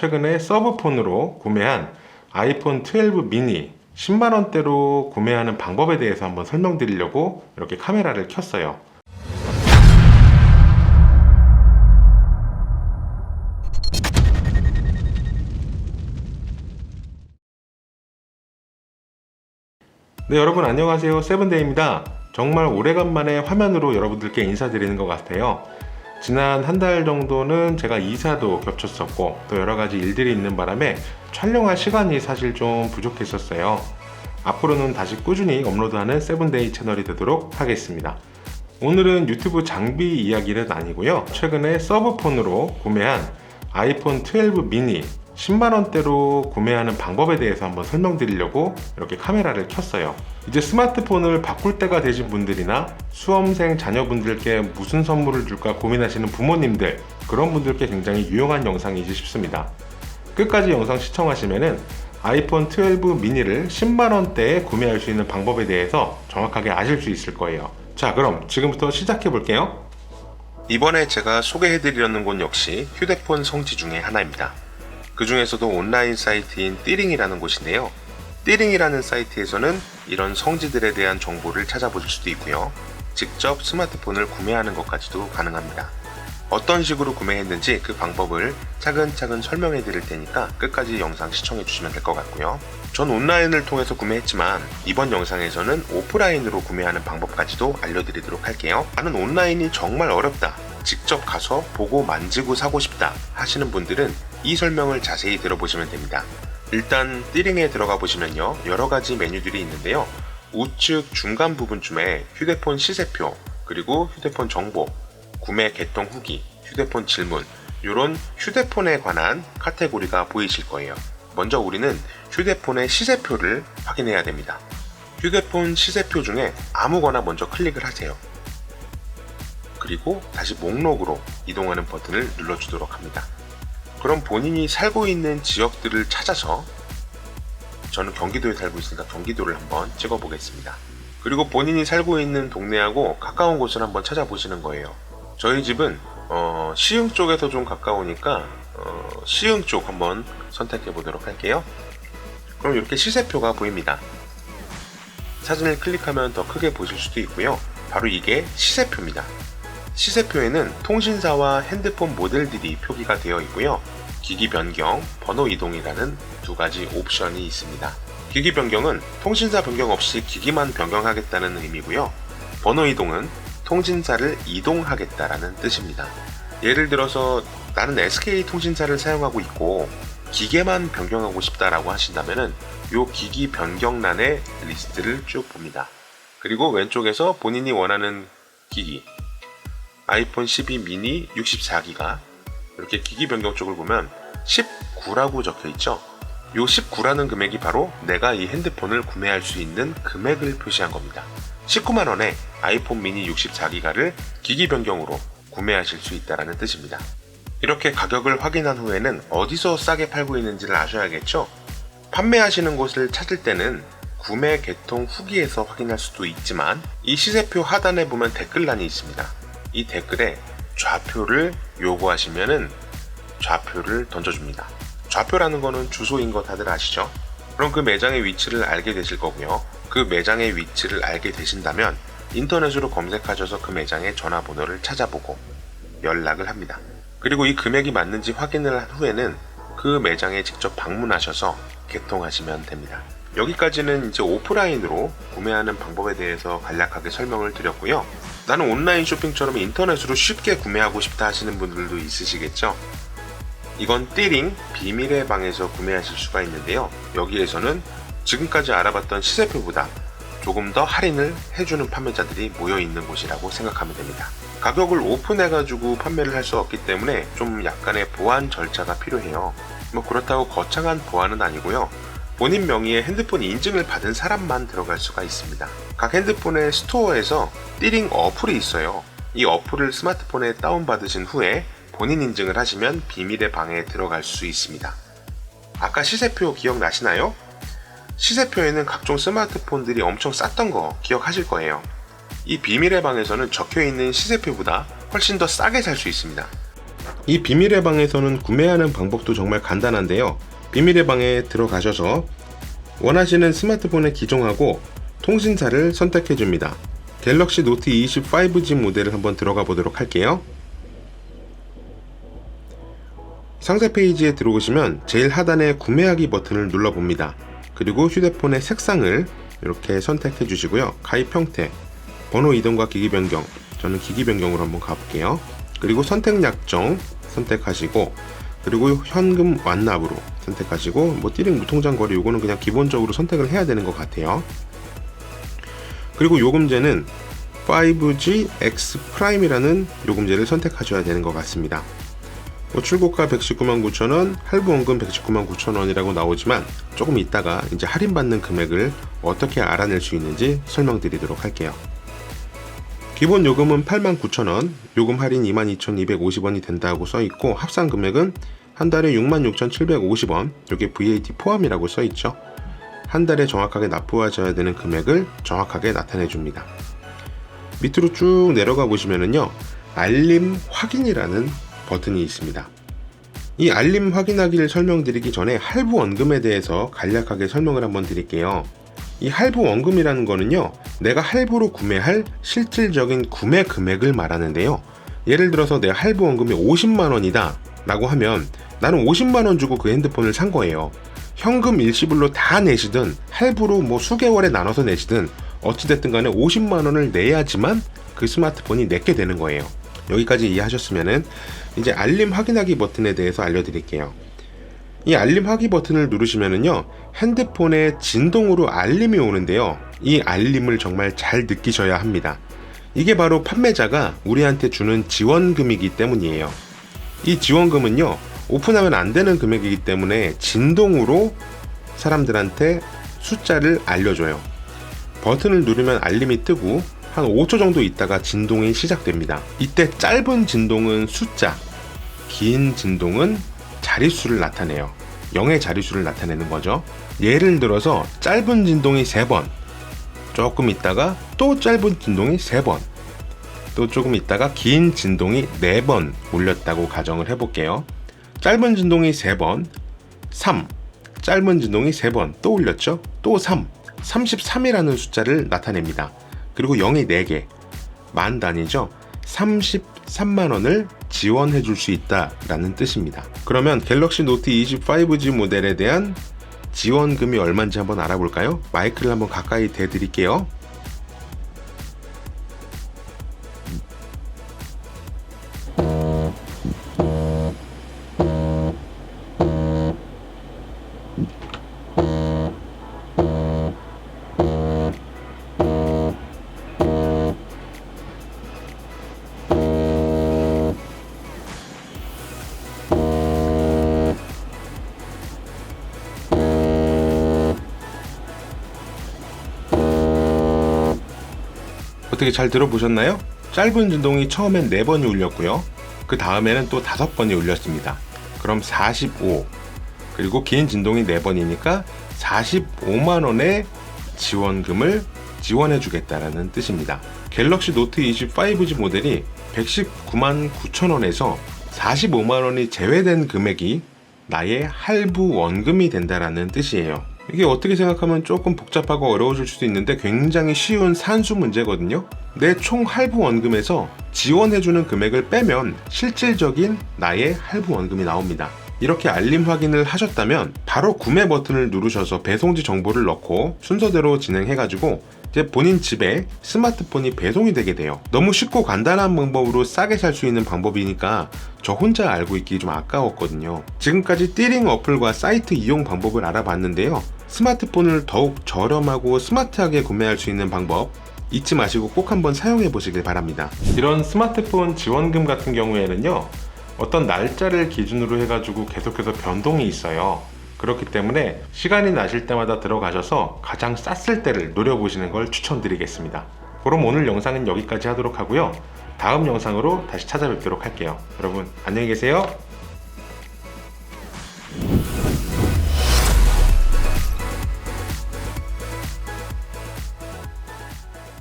최근에 서브폰으로 구매한 아이폰 12 미니 10만원대로 구매하는 방법에 대해서 한번 설명드리려고 이렇게 카메라를 켰어요. 네, 여러분 안녕하세요. 세븐데이입니다. 정말 오래간만에 화면으로 여러분들께 인사드리는 것 같아요. 지난 한 달 정도는 제가 이사도 겹쳤었고 또 여러가지 일들이 있는 바람에 촬영할 시간이 사실 좀 부족했었어요. 앞으로는 다시 꾸준히 업로드하는 세븐데이 채널이 되도록 하겠습니다. 오늘은 유튜브 장비 이야기는 아니고요. 최근에 서브폰으로 구매한 아이폰 12 미니 10만원대로 구매하는 방법에 대해서 한번 설명드리려고 이렇게 카메라를 켰어요. 이제 스마트폰을 바꿀 때가 되신 분들이나 수험생 자녀분들께 무슨 선물을 줄까 고민하시는 부모님들, 그런 분들께 굉장히 유용한 영상이지 싶습니다. 끝까지 영상 시청하시면은 아이폰 12 미니를 10만원대에 구매할 수 있는 방법에 대해서 정확하게 아실 수 있을 거예요. 자, 그럼 지금부터 시작해 볼게요. 이번에 제가 소개해드리려는 곳 역시 휴대폰 성지 중에 하나입니다. 그 중에서도 온라인 사이트인 띠링이라는 곳인데요. 띠링이라는 사이트에서는 이런 성지들에 대한 정보를 찾아보실 수도 있고요. 직접 스마트폰을 구매하는 것까지도 가능합니다. 어떤 식으로 구매했는지 그 방법을 차근차근 설명해 드릴 테니까 끝까지 영상 시청해 주시면 될 것 같고요. 전 온라인을 통해서 구매했지만 이번 영상에서는 오프라인으로 구매하는 방법까지도 알려드리도록 할게요. 나는 온라인이 정말 어렵다, 직접 가서 보고 만지고 사고 싶다 하시는 분들은 이 설명을 자세히 들어보시면 됩니다. 일단 띠링에 들어가 보시면요, 여러가지 메뉴들이 있는데요. 우측 중간 부분쯤에 휴대폰 시세표, 그리고 휴대폰 정보, 구매 개통 후기, 휴대폰 질문, 이런 휴대폰에 관한 카테고리가 보이실 거예요. 먼저 우리는 휴대폰의 시세표를 확인해야 됩니다. 휴대폰 시세표 중에 아무거나 먼저 클릭을 하세요. 그리고 다시 목록으로 이동하는 버튼을 눌러주도록 합니다. 그럼 본인이 살고 있는 지역들을 찾아서, 저는 경기도에 살고 있으니까 경기도를 한번 찍어 보겠습니다. 그리고 본인이 살고 있는 동네하고 가까운 곳을 한번 찾아보시는 거예요. 저희 집은 시흥 쪽에서 좀 가까우니까 시흥 쪽 한번 선택해 보도록 할게요. 그럼 이렇게 시세표가 보입니다. 사진을 클릭하면 더 크게 보실 수도 있고요. 바로 이게 시세표입니다. 시세표에는 통신사와 핸드폰 모델들이 표기가 되어 있고요. 기기 변경, 번호 이동이라는 두 가지 옵션이 있습니다. 기기 변경은 통신사 변경 없이 기기만 변경하겠다는 의미고요. 번호 이동은 통신사를 이동하겠다라는 뜻입니다. 예를 들어서 나는 SK 통신사를 사용하고 있고 기계만 변경하고 싶다라고 하신다면은 요 기기 변경란의 리스트를 쭉 봅니다. 그리고 왼쪽에서 본인이 원하는 기기, 아이폰 12 미니 64기가, 이렇게 기기 변경 쪽을 보면 19라고 적혀 있죠. 이 19라는 금액이 바로 내가 이 핸드폰을 구매할 수 있는 금액을 표시한 겁니다. 19만원에 아이폰 미니 64기가를 기기 변경으로 구매하실 수 있다는 뜻입니다. 이렇게 가격을 확인한 후에는 어디서 싸게 팔고 있는지를 아셔야겠죠. 판매하시는 곳을 찾을 때는 구매 개통 후기에서 확인할 수도 있지만 이 시세표 하단에 보면 댓글란이 있습니다. 이 댓글에 좌표를 요구하시면은 좌표를 던져줍니다. 좌표라는 거는 주소인 거 다들 아시죠? 그럼 그 매장의 위치를 알게 되실 거고요. 그 매장의 위치를 알게 되신다면 인터넷으로 검색하셔서 그 매장의 전화번호를 찾아보고 연락을 합니다. 그리고 이 금액이 맞는지 확인을 한 후에는 그 매장에 직접 방문하셔서 개통하시면 됩니다. 여기까지는 이제 오프라인으로 구매하는 방법에 대해서 간략하게 설명을 드렸고요. 나는 온라인 쇼핑처럼 인터넷으로 쉽게 구매하고 싶다 하시는 분들도 있으시겠죠? 이건 띠링 비밀의 방에서 구매하실 수가 있는데요. 여기에서는 지금까지 알아봤던 시세표보다 조금 더 할인을 해주는 판매자들이 모여있는 곳이라고 생각하면 됩니다. 가격을 오픈해가지고 판매를 할 수 없기 때문에 좀 약간의 보안 절차가 필요해요. 뭐 그렇다고 거창한 보안은 아니고요. 본인 명의의 핸드폰 인증을 받은 사람만 들어갈 수가 있습니다. 각 핸드폰의 스토어에서 띠링 어플이 있어요. 이 어플을 스마트폰에 다운받으신 후에 본인 인증을 하시면 비밀의 방에 들어갈 수 있습니다. 아까 시세표 기억나시나요? 시세표에는 각종 스마트폰들이 엄청 쌌던 거 기억하실 거예요. 이 비밀의 방에서는 적혀있는 시세표보다 훨씬 더 싸게 살 수 있습니다. 이 비밀의 방에서는 구매하는 방법도 정말 간단한데요. 비밀의 방에 들어가셔서 원하시는 스마트폰의 기종하고 통신사를 선택해 줍니다. 갤럭시 노트 20 5G 모델을 한번 들어가 보도록 할게요. 상세 페이지에 들어오시면 제일 하단에 구매하기 버튼을 눌러 봅니다. 그리고 휴대폰의 색상을 이렇게 선택해 주시고요. 가입 형태, 번호 이동과 기기 변경, 저는 기기 변경으로 한번 가볼게요. 그리고 선택 약정 선택하시고, 그리고 현금 완납으로 선택하시고, 뭐 띠링 무통장 거래 요거는 그냥 기본적으로 선택을 해야 되는 것 같아요. 그리고 요금제는 5G X 프라임이라는 요금제를 선택하셔야 되는 것 같습니다. 출고가 1,199,900원, 할부 원금 1,199,900원이라고 나오지만 조금 이따가 이제 할인받는 금액을 어떻게 알아낼 수 있는지 설명드리도록 할게요. 기본 요금은 89,000원, 요금 할인 22,250원이 된다고 써있고, 합산 금액은 한 달에 66,750원, 이게 VAT 포함이라고 써있죠. 한 달에 정확하게 납부하셔야 되는 금액을 정확하게 나타내 줍니다. 밑으로 쭉 내려가 보시면은요, 알림 확인이라는 버튼이 있습니다. 이 알림 확인하기를 설명드리기 전에 할부 원금에 대해서 간략하게 설명을 한번 드릴게요. 이 할부 원금이라는 거는요, 내가 할부로 구매할 실질적인 구매 금액을 말하는데요. 예를 들어서 내 할부 원금이 50만원이다 라고 하면 나는 50만원 주고 그 핸드폰을 산 거예요. 현금 일시불로 다 내시든 할부로 뭐 수개월에 나눠서 내시든 어찌됐든 간에 50만원을 내야지만 그 스마트폰이 내게 되는 거예요. 여기까지 이해하셨으면은 이제 알림 확인하기 버튼에 대해서 알려드릴게요. 이 알림 확인 버튼을 누르시면은요, 핸드폰에 진동으로 알림이 오는데요. 이 알림을 정말 잘 느끼셔야 합니다. 이게 바로 판매자가 우리한테 주는 지원금이기 때문이에요. 이 지원금은요, 오픈하면 안 되는 금액이기 때문에 진동으로 사람들한테 숫자를 알려줘요. 버튼을 누르면 알림이 뜨고 한 5초 정도 있다가 진동이 시작됩니다. 이때 짧은 진동은 숫자, 긴 진동은 자릿수를 나타내요. 0의 자릿수를 나타내는 거죠. 예를 들어서 짧은 진동이 3번, 조금 있다가 또 짧은 진동이 3번, 또 조금 있다가 긴 진동이 4번 울렸다고 가정을 해볼게요. 짧은 진동이 3번, 3, 짧은 진동이 3번 또 울렸죠? 또 3, 33이라는 숫자를 나타냅니다. 그리고 0이 4개, 만 단위죠. 33만원을 지원해 줄 수 있다라는 뜻입니다. 그러면 갤럭시 노트 20 5G 모델에 대한 지원금이 얼마인지 한번 알아볼까요? 마이크를 한번 가까이 대드릴게요. 어떻게 잘 들어보셨나요? 짧은 진동이 처음엔 4번이 울렸고요. 그 다음에는 또 5번이 울렸습니다. 그럼 45, 그리고 긴 진동이 4번이니까 45만원의 지원금을 지원해 주겠다라는 뜻입니다. 갤럭시 노트 20 5G 모델이 119만 9천원에서 45만원이 제외된 금액이 나의 할부 원금이 된다라는 뜻이에요. 이게 어떻게 생각하면 조금 복잡하고 어려워질 수도 있는데 굉장히 쉬운 산수 문제거든요. 내 총 할부 원금에서 지원해주는 금액을 빼면 실질적인 나의 할부 원금이 나옵니다. 이렇게 알림 확인을 하셨다면 바로 구매 버튼을 누르셔서 배송지 정보를 넣고 순서대로 진행해가지고 이제 본인 집에 스마트폰이 배송이 되게 돼요. 너무 쉽고 간단한 방법으로 싸게 살 수 있는 방법이니까 저 혼자 알고 있기 좀 아까웠거든요. 지금까지 띠링 어플과 사이트 이용 방법을 알아봤는데요. 스마트폰을 더욱 저렴하고 스마트하게 구매할 수 있는 방법 잊지 마시고 꼭 한번 사용해 보시길 바랍니다. 이런 스마트폰 지원금 같은 경우에는요, 어떤 날짜를 기준으로 해가지고 계속해서 변동이 있어요. 그렇기 때문에 시간이 나실 때마다 들어가셔서 가장 쌌을 때를 노려보시는 걸 추천드리겠습니다. 그럼 오늘 영상은 여기까지 하도록 하고요. 다음 영상으로 다시 찾아뵙도록 할게요. 여러분 안녕히 계세요.